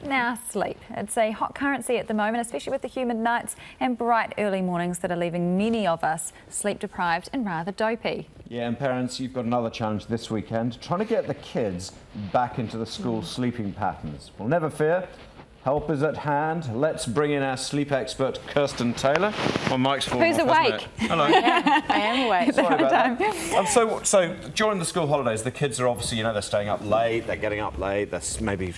Now sleep. It's a hot currency at the moment, especially with the humid nights and bright early mornings that are leaving many of us sleep deprived and rather dopey. Yeah, and parents, you've got another challenge this weekend, trying to get the kids back into the school sleeping patterns. Well, never fear. Help is at hand. Let's bring in our sleep expert, Kirsten Taylor. My mic's falling Who's off, awake? Hello. I am awake. Sorry about that. So during the school holidays, the kids are obviously, they're staying up late, they're getting up late, they're maybe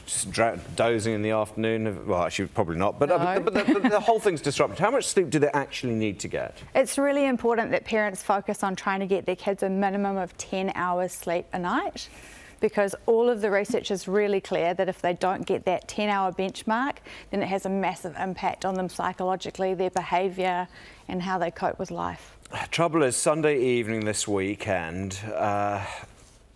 dozing in the afternoon. Well, actually, probably not. But, No. but the whole thing's disrupted. How much sleep do they actually need to get? It's really important that parents focus on trying to get their kids a minimum of 10 hours sleep a night, because all of the research is really clear that if they don't get that 10-hour benchmark, then it has a massive impact on them psychologically, their behaviour and how they cope with life. Trouble is, Sunday evening this weekend,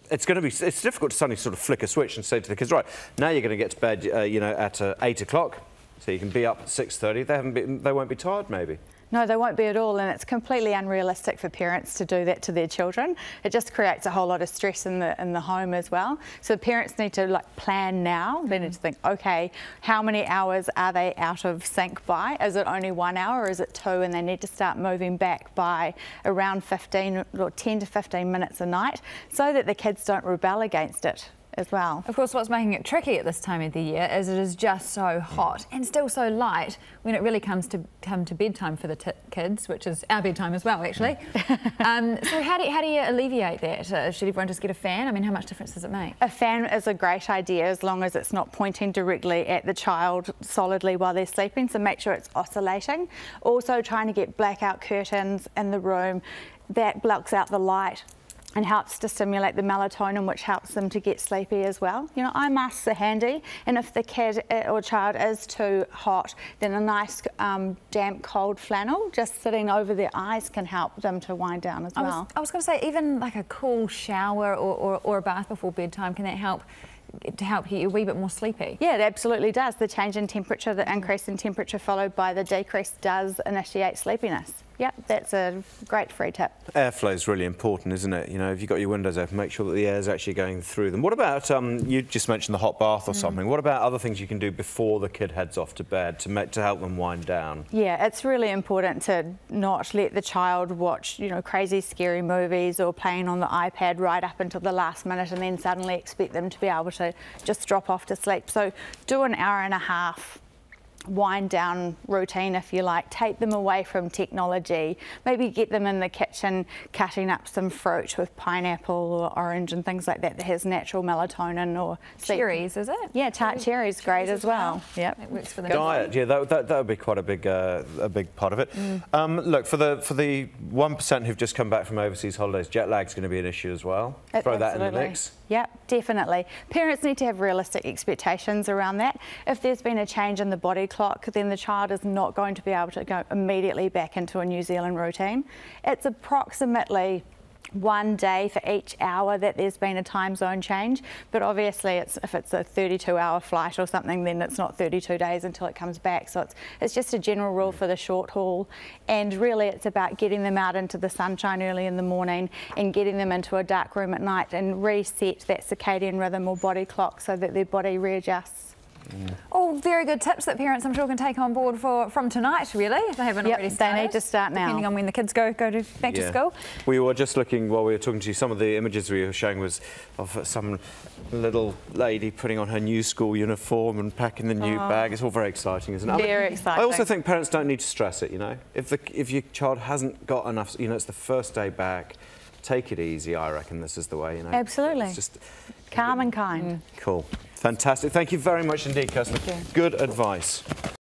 it's difficult to suddenly sort of flick a switch and say to the kids, right, now you're going to get to bed, at 8 o'clock, so you can be up at 6:30. They won't be tired, maybe. No, they won't be at all, and it's completely unrealistic for parents to do that to their children. It just creates a whole lot of stress in the home as well. So parents need to plan now. They need to think, okay, how many hours are they out of sync by? Is it only 1 hour or is it 2? And they need to start moving back by around 10 to 15 minutes a night, so that the kids don't rebel against it as well. Of course, what's making it tricky at this time of the year is it is just so hot and still so light when it really comes to bedtime for the kids, which is our bedtime as well, actually. So how do you alleviate that? Should everyone just get a fan? I mean, how much difference does it make? A fan is a great idea as long as it's not pointing directly at the child solidly while they're sleeping, so make sure it's oscillating. Also trying to get blackout curtains in the room. That blocks out the light and helps to stimulate the melatonin, which helps them to get sleepy as well. Eye masks are handy, and if the kid or child is too hot, then a nice damp cold flannel just sitting over their eyes can help them to wind down as well. I was going to say, even like a cool shower or a bath before bedtime, can that help get you a wee bit more sleepy? Yeah, it absolutely does. The change in temperature, the increase in temperature followed by the decrease does initiate sleepiness. Yep, that's a great free tip. Airflow is really important, isn't it? If you've got your windows open, make sure that the air is actually going through them. What about, you just mentioned the hot bath or something. What about other things you can do before the kid heads off to bed to help them wind down? Yeah, it's really important to not let the child watch, crazy scary movies or playing on the iPad right up until the last minute and then suddenly expect them to be able to just drop off to sleep. So do an hour and a half wind down routine, if you like. Take them away from technology, maybe get them in the kitchen cutting up some fruit with pineapple or orange and things like that has natural melatonin, or cherries, is it? Yeah, tart cherries great as well. Yep, it works for them. Diet, yeah, that would be quite a big part of it. Look, for the 1% who've just come back from overseas holidays, jet lag's going to be an issue as well. Throw that in the mix. Yep, definitely. Parents need to have realistic expectations around that. If there's been a change in the body clock, then the child is not going to be able to go immediately back into a New Zealand routine. It's approximately 1 day for each hour that there's been a time zone change, but obviously if it's a 32-hour flight or something, then it's not 32 days until it comes back. So it's just a general rule for the short haul, and really it's about getting them out into the sunshine early in the morning and getting them into a dark room at night and reset that circadian rhythm or body clock so that their body readjusts. All very good tips that parents, I'm sure, can take on board from tonight, really, if they haven't already started. They need to start now. Depending on when the kids go back to school. We were just looking, while we were talking to you, some of the images we were showing was of some little lady putting on her new school uniform and packing the new bag. It's all very exciting, isn't it? Very exciting. I also think parents don't need to stress it, If your child hasn't got enough, it's the first day back, take it easy. I reckon this is the way, Absolutely. It's just calm and kind. Cool. Fantastic. Thank you very much indeed, Kirsten. Good advice.